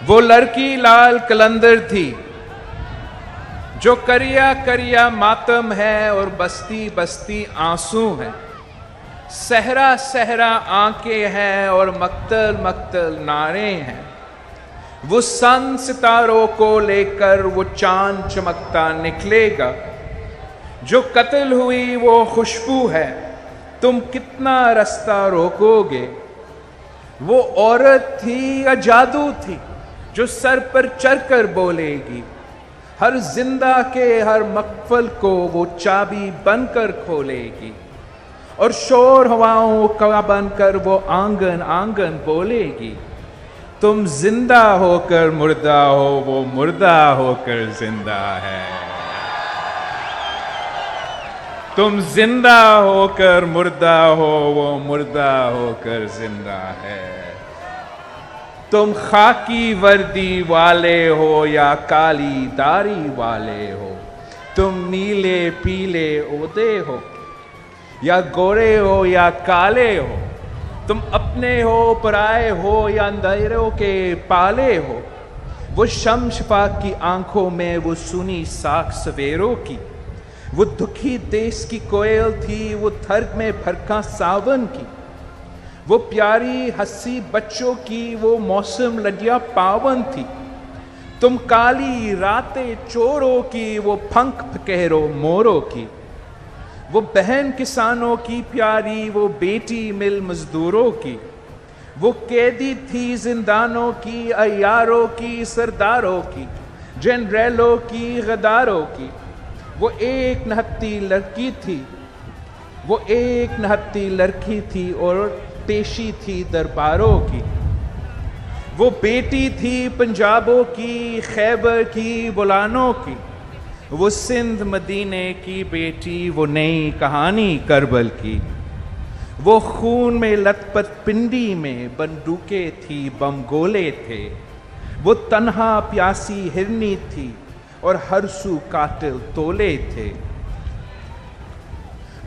वो लड़की लाल कलंदर थी जो करिया करिया मातम है और बस्ती बस्ती आंसू है। सहरा सहरा आंखें हैं और मक्तल मक्तल नारे हैं। वो सन सितारों को लेकर वो चांद चमकता निकलेगा। जो कत्ल हुई वो खुशबू है, तुम कितना रास्ता रोकोगे। वो औरत थी या जादू थी जो सर पर चढ़कर बोलेगी। हर जिंदा के हर मकफल को वो चाबी बनकर खोलेगी और शोर हवाओं का बनकर वो आंगन आंगन बोलेगी। तुम जिंदा होकर मुर्दा हो, वो मुर्दा होकर जिंदा है। तुम जिंदा होकर मुर्दा हो, वो मुर्दा होकर जिंदा है। तुम खाकी वर्दी वाले हो या काली दाढ़ी वाले हो, तुम नीले पीले ओदे हो या गोरे हो या काले हो, तुम अपने हो पराए हो या अंधेरों के पाले हो। वो शमशफा की आंखों में वो सुनी साख सवेरों की। वो दुखी देश की कोयल थी, वो थर्ग में फरका सावन की। वो प्यारी हंसी बच्चों की, वो मौसम लडिया पावन थी। तुम काली रातें चोरों की, वो पंख फकेरो मोरों की। वो बहन किसानों की प्यारी, वो बेटी मिल मजदूरों की। वो कैदी थी जिंदानों की, अयारों की सरदारों की, जनरलों की गद्दारों की। वो एक नहत्ती लड़की थी, वो एक नहत्ती लड़की थी और पेशी थी दरबारों की। वो बेटी थी पंजाबों की, खैबर की, बुलानों की। वो सिंध मदीने की बेटी, वो नई कहानी करबल की। वो खून में लथपथ पिंडी में बंदूकें थी, बम गोले थे। वो तन्हा प्यासी हिरनी थी और हरसू कातिल तोले थे।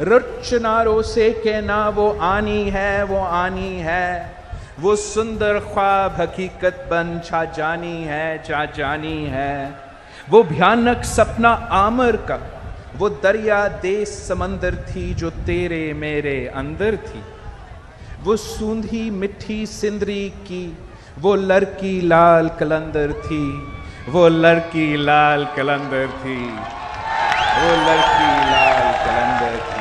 रुचनारों से कहना वो आनी है, वो आनी है। वो सुंदर ख्वाब हकीकत बन छा जानी है, चा जानी है। वो भयानक सपना आमर का, वो दरिया देश समंदर थी जो तेरे मेरे अंदर थी। वो सूंधी मिठी सिंदरी की, वो लड़की लाल कलंदर थी। वो लड़की लाल कलंदर थी। वो लड़की लाल कलंदर थी।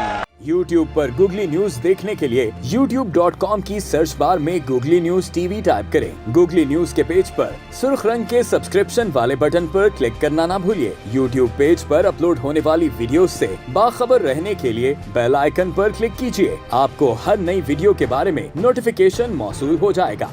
YouTube पर गूगली न्यूज देखने के लिए youtube.com की सर्च बार में गूगली न्यूज टीवी टाइप करें। गूगली न्यूज के पेज पर सुर्ख रंग के सब्सक्रिप्शन वाले बटन पर क्लिक करना ना भूलिए। YouTube पेज पर अपलोड होने वाली वीडियोस से बाखबर रहने के लिए बेल आइकन पर क्लिक कीजिए। आपको हर नई वीडियो के बारे में नोटिफिकेशन मौसूल हो जाएगा।